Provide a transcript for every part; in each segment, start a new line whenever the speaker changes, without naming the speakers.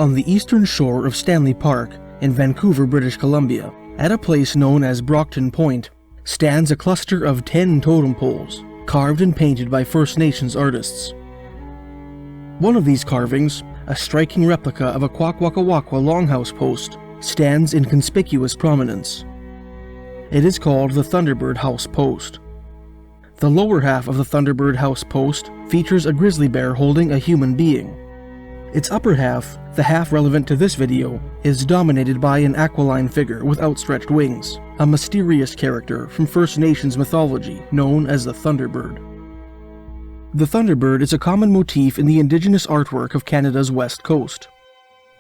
On the eastern shore of Stanley Park in Vancouver, British Columbia, at a place known as Brockton Point, stands a cluster of 10 totem poles, carved and painted by First Nations artists. One of these carvings, a striking replica of a Kwakwaka'wakwa longhouse post, stands in conspicuous prominence. It is called the Thunderbird House Post. The lower half of the Thunderbird House Post features a grizzly bear holding a human being. Its upper half, the half relevant to this video, is dominated by an aquiline figure with outstretched wings, a mysterious character from First Nations mythology known as the Thunderbird. The Thunderbird is a common motif in the indigenous artwork of Canada's west coast.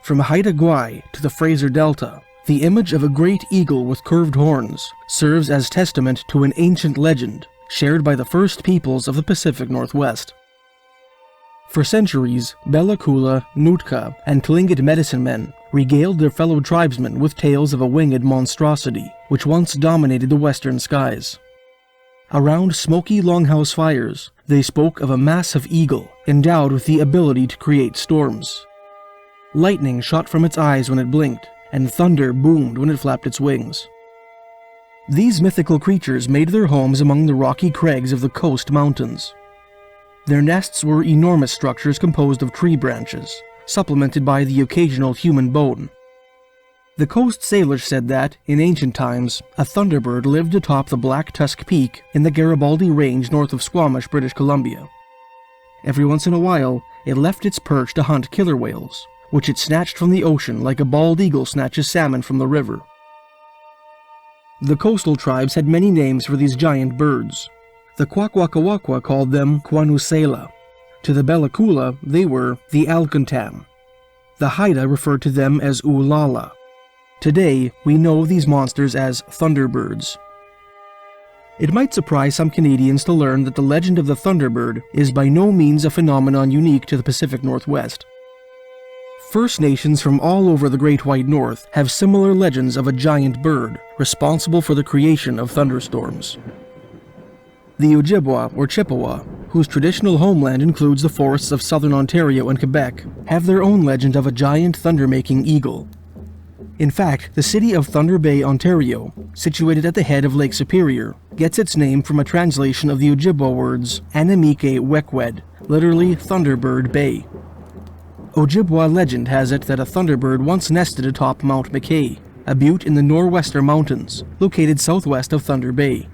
From Haida Gwaii to the Fraser Delta, the image of a great eagle with curved horns serves as testament to an ancient legend shared by the first peoples of the Pacific Northwest. For centuries, Bella Coola, Nootka, and Tlingit medicine men regaled their fellow tribesmen with tales of a winged monstrosity which once dominated the western skies. Around smoky longhouse fires, they spoke of a massive eagle endowed with the ability to create storms. Lightning shot from its eyes when it blinked, and thunder boomed when it flapped its wings. These mythical creatures made their homes among the rocky crags of the coast mountains. Their nests were enormous structures composed of tree branches, supplemented by the occasional human bone. The coast sailors said that, in ancient times, a thunderbird lived atop the Black Tusk Peak in the Garibaldi Range north of Squamish, British Columbia. Every once in a while, it left its perch to hunt killer whales, which it snatched from the ocean like a bald eagle snatches salmon from the river. The coastal tribes had many names for these giant birds. The Kwakwaka'wakwa called them Kwanusela. To the Bella Coola, they were the Alkantam. The Haida referred to them as Ulala. Today, we know these monsters as Thunderbirds. It might surprise some Canadians to learn that the legend of the Thunderbird is by no means a phenomenon unique to the Pacific Northwest. First Nations from all over the Great White North have similar legends of a giant bird responsible for the creation of thunderstorms. The Ojibwa, or Chippewa, whose traditional homeland includes the forests of southern Ontario and Quebec, have their own legend of a giant thunder-making eagle. In fact, the city of Thunder Bay, Ontario, situated at the head of Lake Superior, gets its name from a translation of the Ojibwa words Anamike Wekwed, literally Thunderbird Bay. Ojibwa legend has it that a thunderbird once nested atop Mount McKay, a butte in the Nor'Wester Mountains, located southwest of Thunder Bay.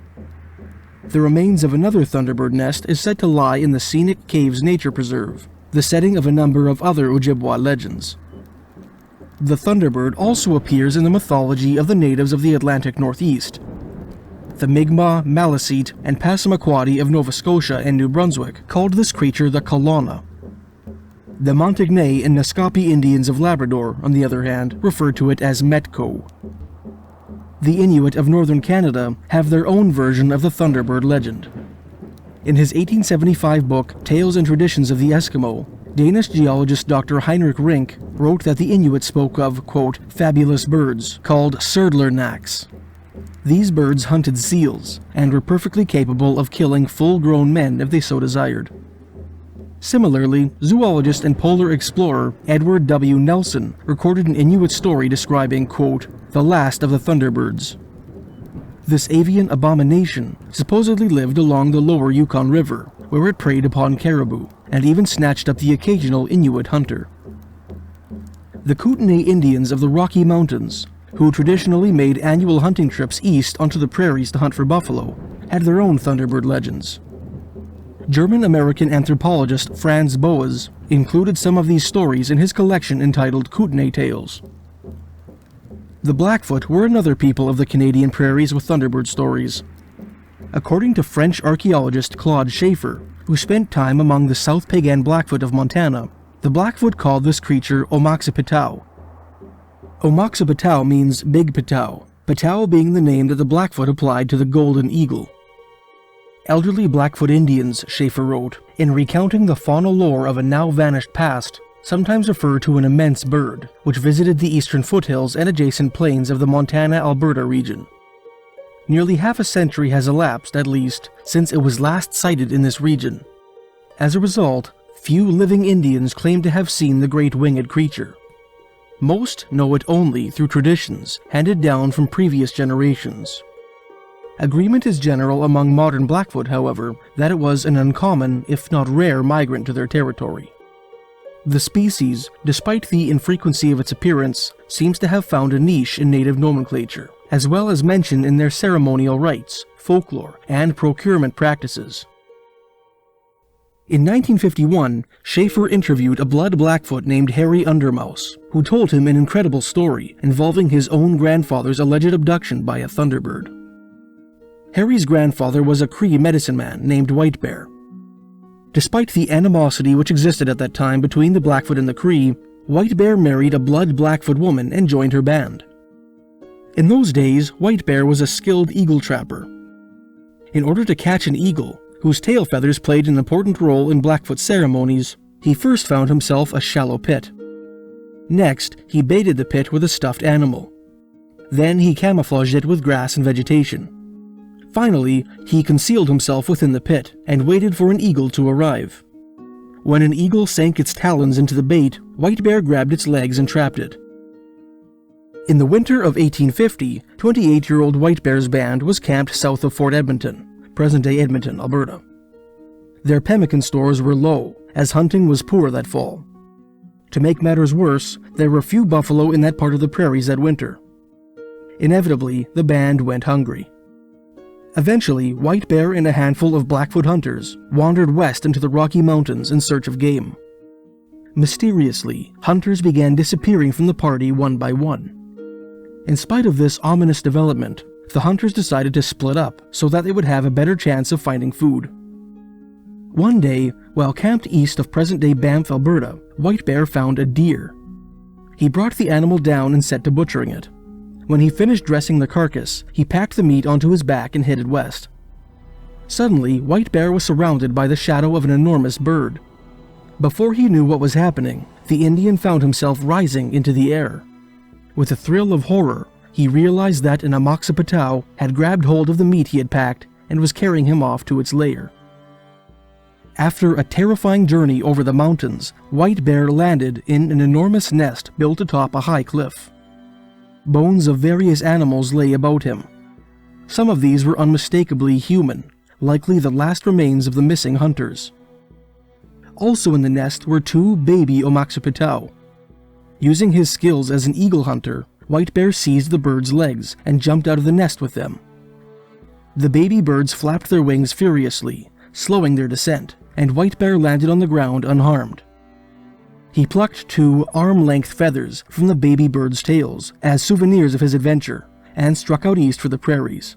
The remains of another thunderbird nest is said to lie in the Scenic Caves Nature Preserve, the setting of a number of other Ojibwa legends. The thunderbird also appears in the mythology of the natives of the Atlantic Northeast. The Mi'kmaq, Maliseet, and Passamaquoddy of Nova Scotia and New Brunswick called this creature the Kalana. The Montagnais and Naskapi Indians of Labrador, on the other hand, refer to it as Metko. The Inuit of northern Canada have their own version of the Thunderbird legend. In his 1875 book, Tales and Traditions of the Eskimo, Danish geologist Dr. Heinrich Rink wrote that the Inuit spoke of, quote, fabulous birds called Surdlernaks. These birds hunted seals and were perfectly capable of killing full-grown men if they so desired. Similarly, zoologist and polar explorer Edward W. Nelson recorded an Inuit story describing, quote, the last of the Thunderbirds. This avian abomination supposedly lived along the lower Yukon River, where it preyed upon caribou, and even snatched up the occasional Inuit hunter. The Kutenai Indians of the Rocky Mountains, who traditionally made annual hunting trips east onto the prairies to hunt for buffalo, had their own Thunderbird legends. German-American anthropologist Franz Boas included some of these stories in his collection entitled Kutenai Tales. The Blackfoot were another people of the Canadian prairies with Thunderbird stories. According to French archaeologist Claude Schaeffer, who spent time among the South Piegan Blackfoot of Montana, the Blackfoot called this creature Omoxipetau. Omoxipetau means Big Petau, Petau being the name that the Blackfoot applied to the golden eagle. Elderly Blackfoot Indians, Schaeffer wrote, in recounting the faunal lore of a now-vanished past, sometimes refer to an immense bird, which visited the eastern foothills and adjacent plains of the Montana-Alberta region. Nearly half a century has elapsed, at least, since it was last sighted in this region. As a result, few living Indians claim to have seen the great winged creature. Most know it only through traditions handed down from previous generations. Agreement is general among modern Blackfoot, however, that it was an uncommon, if not rare, migrant to their territory. The species, despite the infrequency of its appearance, seems to have found a niche in native nomenclature, as well as mention in their ceremonial rites, folklore, and procurement practices. In 1951, Schaeffer interviewed a blood Blackfoot named Harry Undermouse, who told him an incredible story involving his own grandfather's alleged abduction by a Thunderbird. Harry's grandfather was a Cree medicine man named White Bear. Despite the animosity which existed at that time between the Blackfoot and the Cree, White Bear married a blood Blackfoot woman and joined her band. In those days, White Bear was a skilled eagle trapper. In order to catch an eagle, whose tail feathers played an important role in Blackfoot ceremonies, he first found himself a shallow pit. Next, he baited the pit with a stuffed animal. Then he camouflaged it with grass and vegetation. Finally, he concealed himself within the pit and waited for an eagle to arrive. When an eagle sank its talons into the bait, White Bear grabbed its legs and trapped it. In the winter of 1850, 28-year-old White Bear's band was camped south of Fort Edmonton, present-day Edmonton, Alberta. Their pemmican stores were low, as hunting was poor that fall. To make matters worse, there were few buffalo in that part of the prairies that winter. Inevitably, the band went hungry. Eventually, White Bear and a handful of Blackfoot hunters wandered west into the Rocky Mountains in search of game. Mysteriously, hunters began disappearing from the party one by one. In spite of this ominous development, the hunters decided to split up so that they would have a better chance of finding food. One day, while camped east of present-day Banff, Alberta, White Bear found a deer. He brought the animal down and set to butchering it. When he finished dressing the carcass, he packed the meat onto his back and headed west. Suddenly, White Bear was surrounded by the shadow of an enormous bird. Before he knew what was happening, the Indian found himself rising into the air. With a thrill of horror, he realized that an Amoxipatau had grabbed hold of the meat he had packed and was carrying him off to its lair. After a terrifying journey over the mountains, White Bear landed in an enormous nest built atop a high cliff. Bones of various animals lay about him. Some of these were unmistakably human, likely the last remains of the missing hunters. Also in the nest were two baby Amoxipatau. Using his skills as an eagle hunter, White Bear seized the birds' legs and jumped out of the nest with them. The baby birds flapped their wings furiously, slowing their descent, and White Bear landed on the ground unharmed. He plucked two arm-length feathers from the baby birds' tails as souvenirs of his adventure, and struck out east for the prairies.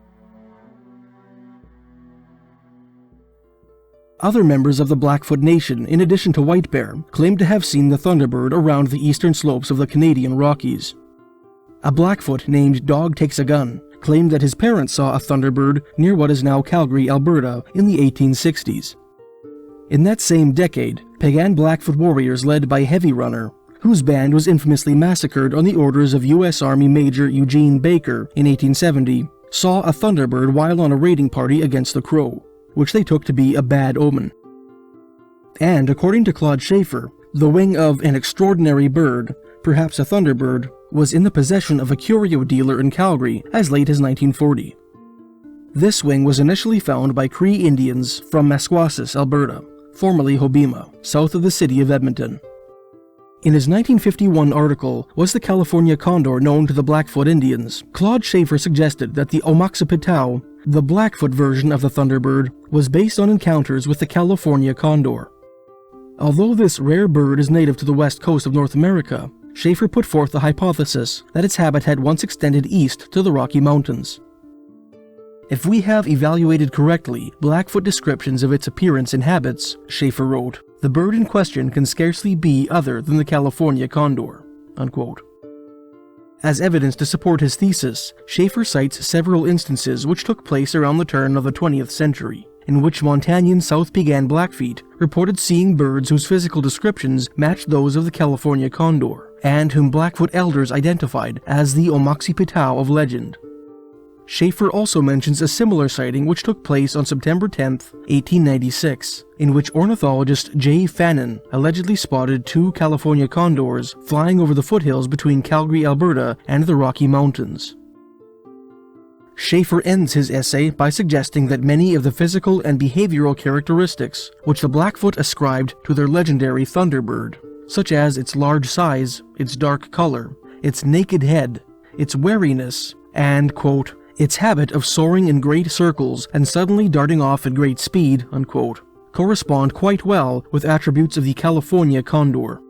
Other members of the Blackfoot Nation, in addition to White Bear, claimed to have seen the Thunderbird around the eastern slopes of the Canadian Rockies. A Blackfoot named Dog Takes a Gun claimed that his parents saw a Thunderbird near what is now Calgary, Alberta, in the 1860s. In that same decade, pagan Blackfoot warriors led by Heavy Runner, whose band was infamously massacred on the orders of U.S. Army Major Eugene Baker in 1870, saw a Thunderbird while on a raiding party against the Crow, which they took to be a bad omen. And according to Claude Schaeffer, the wing of an extraordinary bird, perhaps a Thunderbird, was in the possession of a curio dealer in Calgary as late as 1940. This wing was initially found by Cree Indians from Masquasis, Alberta, formerly Hobbema, south of the city of Edmonton. In his 1951 article, Was the California Condor Known to the Blackfoot Indians?, Claude Schaeffer suggested that the Amoxipatau, the Blackfoot version of the Thunderbird, was based on encounters with the California condor. Although this rare bird is native to the west coast of North America, Schaeffer put forth the hypothesis that its habitat once extended east to the Rocky Mountains. If we have evaluated correctly Blackfoot descriptions of its appearance and habits, Schaeffer wrote, the bird in question can scarcely be other than the California condor, unquote. As evidence to support his thesis, Schaeffer cites several instances which took place around the turn of the 20th century, in which Montanian South Pegan Blackfeet reported seeing birds whose physical descriptions matched those of the California condor, and whom Blackfoot elders identified as the Amoxipatau of legend. Schaeffer also mentions a similar sighting which took place on September 10, 1896, in which ornithologist J. Fannin allegedly spotted 2 California condors flying over the foothills between Calgary, Alberta and the Rocky Mountains. Schaeffer ends his essay by suggesting that many of the physical and behavioral characteristics which the Blackfoot ascribed to their legendary Thunderbird, such as its large size, its dark color, its naked head, its wariness, and, quote, its habit of soaring in great circles and suddenly darting off at great speed, unquote, correspond quite well with attributes of the California condor.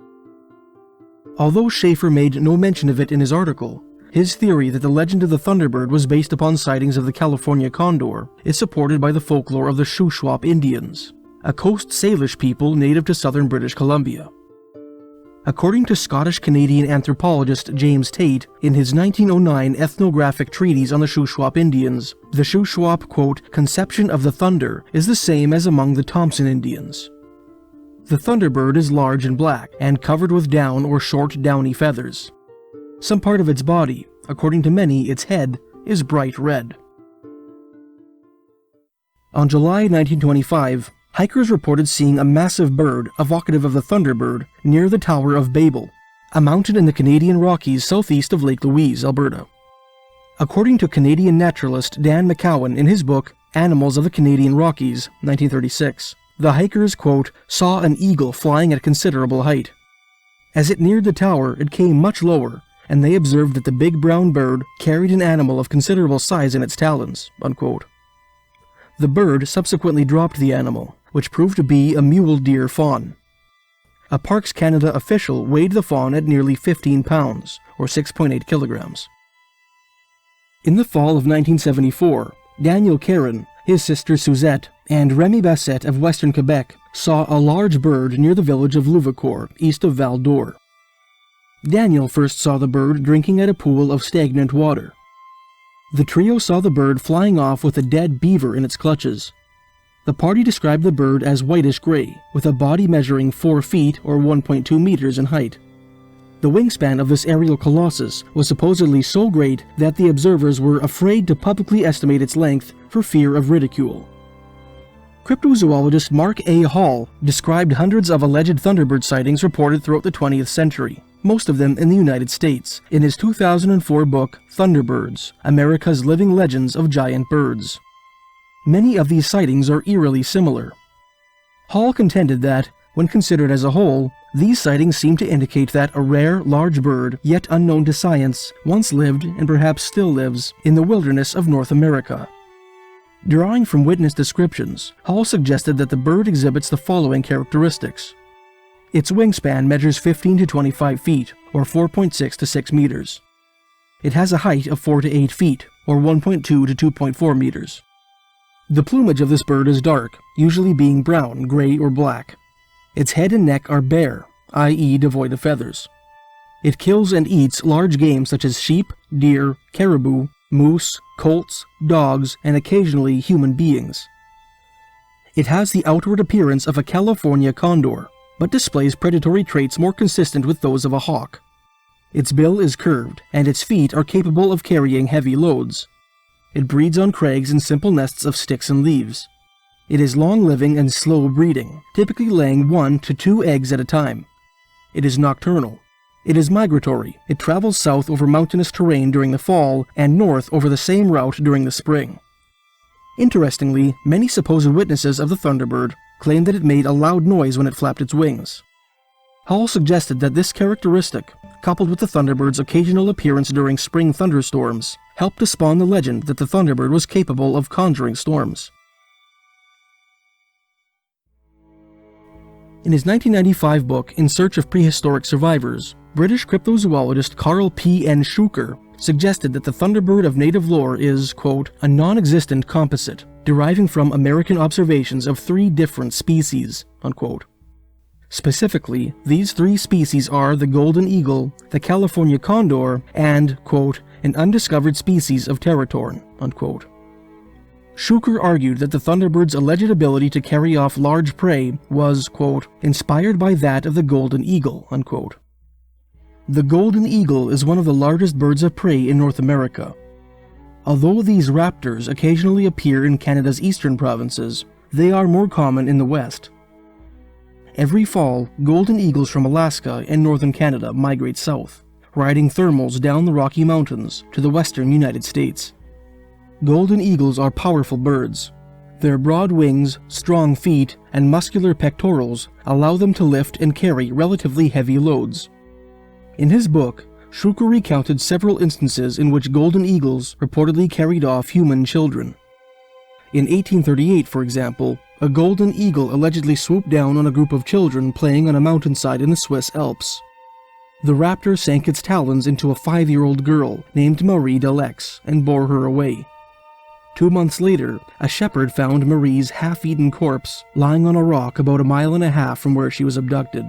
Although Schaeffer made no mention of it in his article, his theory that the legend of the Thunderbird was based upon sightings of the California condor is supported by the folklore of the Shuswap Indians, a Coast Salish people native to southern British Columbia. According to Scottish-Canadian anthropologist James Tate, in his 1909 ethnographic treatise on the Shuswap Indians, the Shuswap, quote, conception of the thunder is the same as among the Thompson Indians. The Thunderbird is large and black, and covered with down or short downy feathers. Some part of its body, according to many its head, is bright red. On July 1925, hikers reported seeing a massive bird evocative of the Thunderbird near the Tower of Babel, a mountain in the Canadian Rockies southeast of Lake Louise, Alberta. According to Canadian naturalist Dan McCowan in his book Animals of the Canadian Rockies, 1936, the hikers, quote, saw an eagle flying at considerable height. As it neared the tower, it came much lower, and they observed that the big brown bird carried an animal of considerable size in its talons, unquote. The bird subsequently dropped the animal, which proved to be a mule deer fawn. A Parks Canada official weighed the fawn at nearly 15 pounds, or 6.8 kilograms. In the fall of 1974, Daniel Caron, his sister Suzette, and Remy Bassett of western Quebec saw a large bird near the village of Louvecourt, east of Val d'Or. Daniel first saw the bird drinking at a pool of stagnant water. The trio saw the bird flying off with a dead beaver in its clutches. The party described the bird as whitish-gray, with a body measuring 4 feet or 1.2 meters in height. The wingspan of this aerial colossus was supposedly so great that the observers were afraid to publicly estimate its length for fear of ridicule. Cryptozoologist Mark A. Hall described hundreds of alleged Thunderbird sightings reported throughout the 20th century, most of them in the United States, in his 2004 book Thunderbirds, America's Living Legends of Giant Birds. Many of these sightings are eerily similar. Hall contended that, when considered as a whole, these sightings seem to indicate that a rare, large bird, yet unknown to science, once lived, and perhaps still lives, in the wilderness of North America. Drawing from witness descriptions, Hall suggested that the bird exhibits the following characteristics. Its wingspan measures 15 to 25 feet, or 4.6 to 6 meters. It has a height of 4 to 8 feet, or 1.2 to 2.4 meters. The plumage of this bird is dark, usually being brown, gray, or black. Its head and neck are bare, i.e. devoid of feathers. It kills and eats large game such as sheep, deer, caribou, moose, colts, dogs, and occasionally human beings. It has the outward appearance of a California condor, but displays predatory traits more consistent with those of a hawk. Its bill is curved, and its feet are capable of carrying heavy loads. It breeds on crags in simple nests of sticks and leaves. It is long-living and slow breeding, typically laying 1 to 2 eggs at a time. It is nocturnal. It is migratory. It travels south over mountainous terrain during the fall and north over the same route during the spring. Interestingly, many supposed witnesses of the Thunderbird claimed that it made a loud noise when it flapped its wings. Hall suggested that this characteristic, coupled with the Thunderbird's occasional appearance during spring thunderstorms, helped to spawn the legend that the Thunderbird was capable of conjuring storms. In his 1995 book In Search of Prehistoric Survivors, British cryptozoologist Karl P. N. Shuker suggested that the Thunderbird of native lore is, quote, a non-existent composite, deriving from American observations of 3 different species, unquote. Specifically, these 3 species are the golden eagle, the California condor, and, quote, an undiscovered species of teratorn, unquote. Shuker argued that the Thunderbird's alleged ability to carry off large prey was, quote, inspired by that of the golden eagle, unquote. The golden eagle is one of the largest birds of prey in North America. Although these raptors occasionally appear in Canada's eastern provinces, they are more common in the west. Every fall, golden eagles from Alaska and northern Canada migrate south, riding thermals down the Rocky Mountains to the western United States. Golden eagles are powerful birds. Their broad wings, strong feet, and muscular pectorals allow them to lift and carry relatively heavy loads. In his book, Shuker recounted several instances in which golden eagles reportedly carried off human children. In 1838, for example, a golden eagle allegedly swooped down on a group of children playing on a mountainside in the Swiss Alps. The raptor sank its talons into a 5-year-old girl named Marie Delex and bore her away. 2 months later, a shepherd found Marie's half-eaten corpse lying on a rock about 1.5 miles from where she was abducted.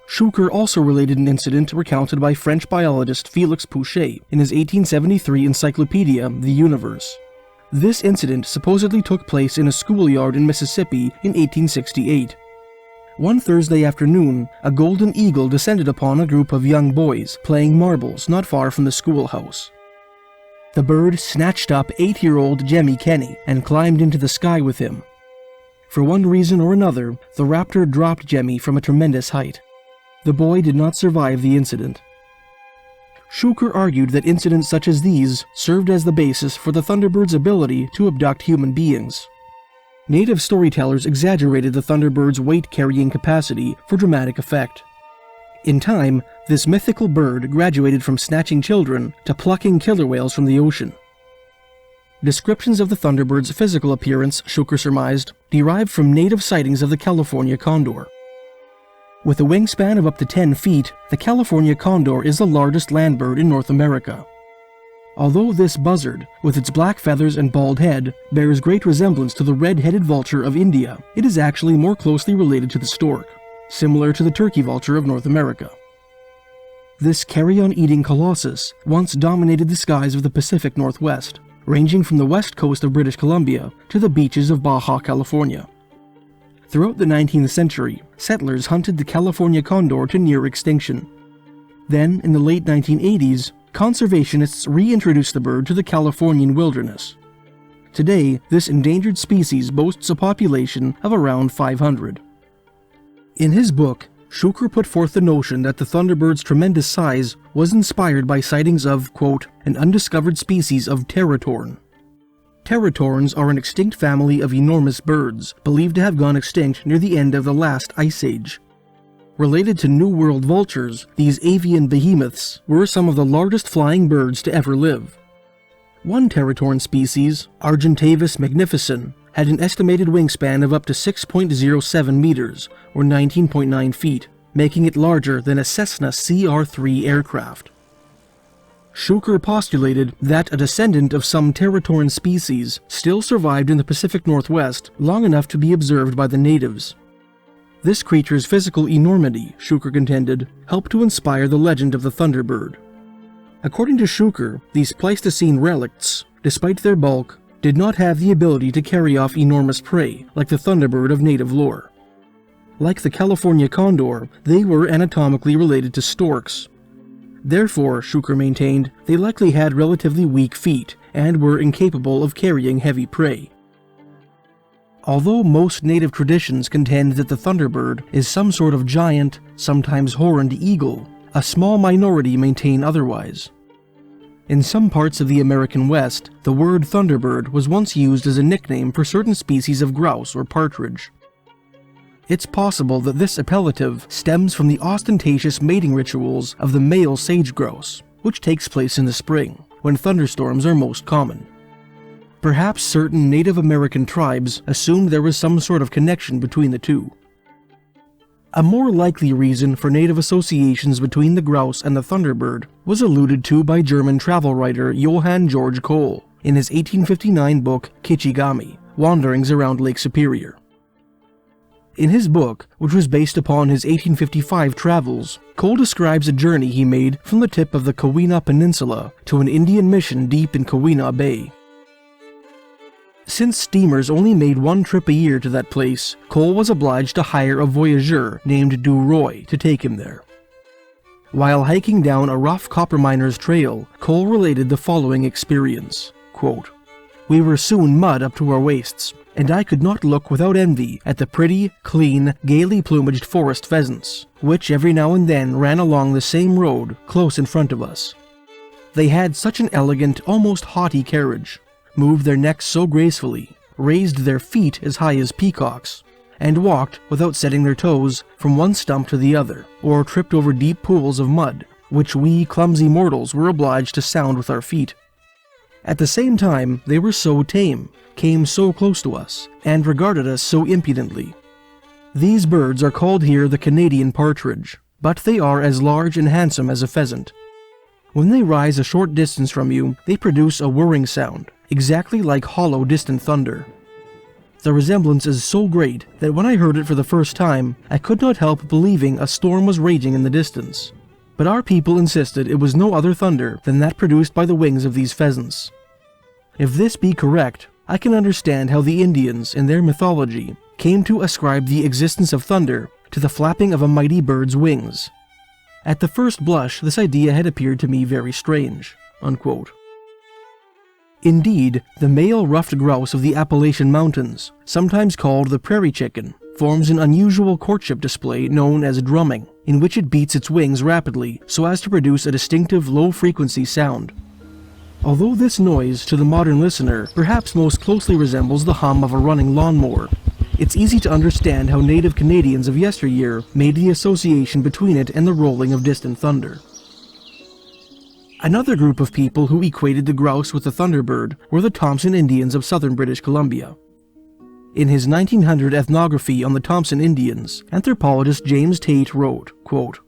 Shuker also related an incident recounted by French biologist Félix Pouchet in his 1873 encyclopedia, The Universe. This incident supposedly took place in a schoolyard in Mississippi in 1868. One Thursday afternoon, a golden eagle descended upon a group of young boys playing marbles not far from the schoolhouse. The bird snatched up 8-year-old Jemmy Kenny and climbed into the sky with him. For one reason or another, the raptor dropped Jemmy from a tremendous height. The boy did not survive the incident. Shuker argued that incidents such as these served as the basis for the Thunderbird's ability to abduct human beings. Native storytellers exaggerated the Thunderbird's weight-carrying capacity for dramatic effect. In time, this mythical bird graduated from snatching children to plucking killer whales from the ocean. Descriptions of the Thunderbird's physical appearance, Shuker surmised, derived from native sightings of the California condor. With a wingspan of up to 10 feet, the California condor is the largest land bird in North America. Although this buzzard, with its black feathers and bald head, bears great resemblance to the red-headed vulture of India, it is actually more closely related to the stork, similar to the turkey vulture of North America. This carrion-eating colossus once dominated the skies of the Pacific Northwest, ranging from the west coast of British Columbia to the beaches of Baja California. Throughout the 19th century, settlers hunted the California condor to near extinction. Then, in the late 1980s, conservationists reintroduced the bird to the Californian wilderness. Today, this endangered species boasts a population of around 500. In his book, Shuker put forth the notion that the Thunderbird's tremendous size was inspired by sightings of, quote, an undiscovered species of teratorn. Teratorns are an extinct family of enormous birds, believed to have gone extinct near the end of the last ice age. Related to New World vultures, these avian behemoths were some of the largest flying birds to ever live. One teratorn species, Argentavis magnificens, had an estimated wingspan of up to 6.07 meters, or 19.9 feet, making it larger than a Cessna CR-3 aircraft. Shuker postulated that a descendant of some teratorn species still survived in the Pacific Northwest long enough to be observed by the natives. This creature's physical enormity, Shuker contended, helped to inspire the legend of the Thunderbird. According to Shuker, these Pleistocene relicts, despite their bulk, did not have the ability to carry off enormous prey like the Thunderbird of native lore. Like the California condor, they were anatomically related to storks. Therefore, Shuker maintained, they likely had relatively weak feet and were incapable of carrying heavy prey. Although most native traditions contend that the Thunderbird is some sort of giant, sometimes horned eagle, a small minority maintain otherwise. In some parts of the American West, the word Thunderbird was once used as a nickname for certain species of grouse or partridge. It's possible that this appellative stems from the ostentatious mating rituals of the male sage grouse, which takes place in the spring, when thunderstorms are most common. Perhaps certain Native American tribes assumed there was some sort of connection between the two. A more likely reason for native associations between the grouse and the Thunderbird was alluded to by German travel writer Johann Georg Kohl in his 1859 book Kichigami, Wanderings Around Lake Superior. In his book, which was based upon his 1855 travels, Cole describes a journey he made from the tip of the Keweenaw Peninsula to an Indian mission deep in Keweenaw Bay. Since steamers only made one trip a year to that place, Cole was obliged to hire a voyageur named Du Roy to take him there. While hiking down a rough copper miner's trail, Cole related the following experience, Quote, "We were soon mud up to our waists, and I could not look without envy at the pretty, clean, gaily plumaged forest pheasants, which every now and then ran along the same road close in front of us. They had such an elegant, almost haughty carriage, moved their necks so gracefully, raised their feet as high as peacocks, and walked without setting their toes from one stump to the other, or tripped over deep pools of mud, which we clumsy mortals were obliged to sound with our feet. At the same time, they were so tame, came so close to us, and regarded us so impudently. These birds are called here the Canadian partridge, but they are as large and handsome as a pheasant. When they rise a short distance from you, they produce a whirring sound, exactly like hollow distant thunder. The resemblance is so great that when I heard it for the first time, I could not help believing a storm was raging in the distance. But our people insisted it was no other thunder than that produced by the wings of these pheasants. If this be correct, I can understand how the Indians, in their mythology, came to ascribe the existence of thunder to the flapping of a mighty bird's wings. At the first blush, this idea had appeared to me very strange." Unquote. Indeed, the male ruffed grouse of the Appalachian Mountains, sometimes called the prairie chicken, forms an unusual courtship display known as drumming, in which it beats its wings rapidly so as to produce a distinctive low-frequency sound. Although this noise, to the modern listener, perhaps most closely resembles the hum of a running lawnmower, it's easy to understand how native Canadians of yesteryear made the association between it and the rolling of distant thunder. Another group of people who equated the grouse with the thunderbird were the Thompson Indians of southern British Columbia. In his 1900 ethnography on the Thompson Indians, anthropologist James Tate wrote, quote,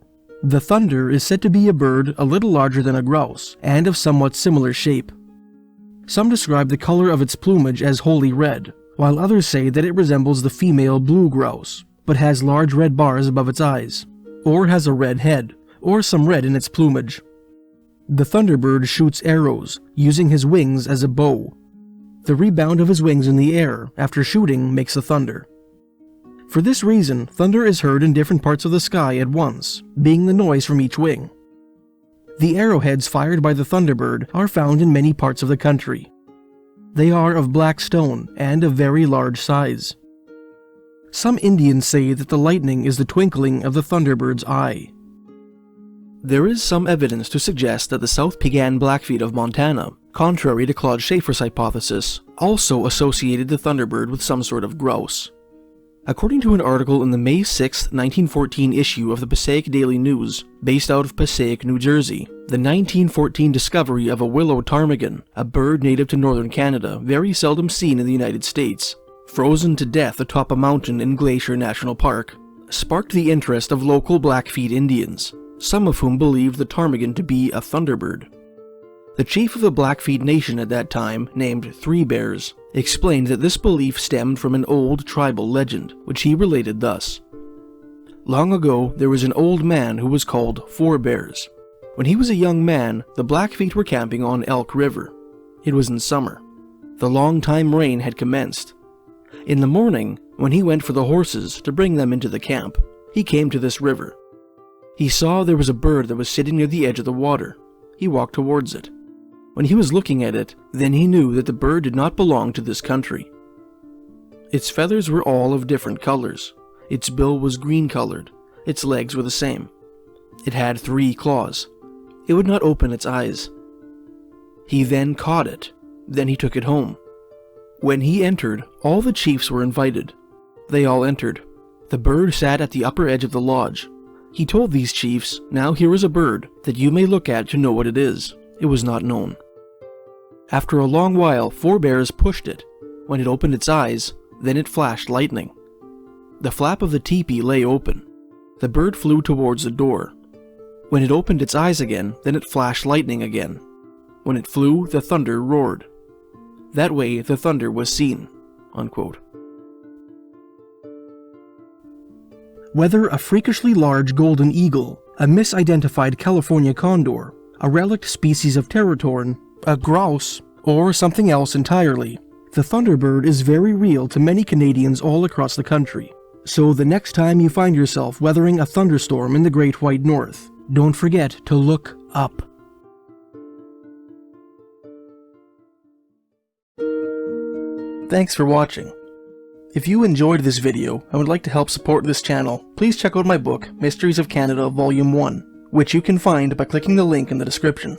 "The thunder is said to be a bird a little larger than a grouse, and of somewhat similar shape. Some describe the color of its plumage as wholly red, while others say that it resembles the female blue grouse, but has large red bars above its eyes, or has a red head, or some red in its plumage. The thunderbird shoots arrows, using his wings as a bow. The rebound of his wings in the air after shooting makes a thunder. For this reason, thunder is heard in different parts of the sky at once, being the noise from each wing. The arrowheads fired by the thunderbird are found in many parts of the country. They are of black stone and of very large size. Some Indians say that the lightning is the twinkling of the thunderbird's eye." There is some evidence to suggest that the South Piegan Blackfeet of Montana, contrary to Claude Schaeffer's hypothesis, also associated the thunderbird with some sort of grouse. According to an article in the May 6, 1914 issue of the Passaic Daily News, based out of Passaic, New Jersey, the 1914 discovery of a willow ptarmigan, a bird native to northern Canada, very seldom seen in the United States, frozen to death atop a mountain in Glacier National Park, sparked the interest of local Blackfeet Indians, some of whom believed the ptarmigan to be a thunderbird. The chief of the Blackfeet Nation at that time, named Three Bears, explained that this belief stemmed from an old tribal legend, which he related thus. Long ago, there was an old man who was called Four Bears. When he was a young man, the Blackfeet were camping on Elk River. It was in summer. The long-time rain had commenced. In the morning, when he went for the horses to bring them into the camp, he came to this river. He saw there was a bird that was sitting near the edge of the water. He walked towards it. When he was looking at it, then he knew that the bird did not belong to this country. Its feathers were all of different colors. Its bill was green-colored. Its legs were the same. It had 3 claws. It would not open its eyes. He then caught it. Then he took it home. When he entered, all the chiefs were invited. They all entered. The bird sat at the upper edge of the lodge. He told these chiefs, "Now here is a bird that you may look at to know what it is." It was not known. After a long while, Four Bears pushed it. When it opened its eyes, then it flashed lightning. The flap of the teepee lay open. The bird flew towards the door. When it opened its eyes again, then it flashed lightning again. When it flew, the thunder roared. That way, the thunder was seen." Unquote. Whether a freakishly large golden eagle, a misidentified California condor, a relict species of terratorn, a grouse, or something else entirely, the thunderbird is very real to many Canadians all across the country. So the next time you find yourself weathering a thunderstorm in the Great White North, don't forget to look up. Thanks for watching. If you enjoyed this video and would like to help support this channel, please check out my book, Mysteries of Canada Volume 1, which you can find by clicking the link in the description.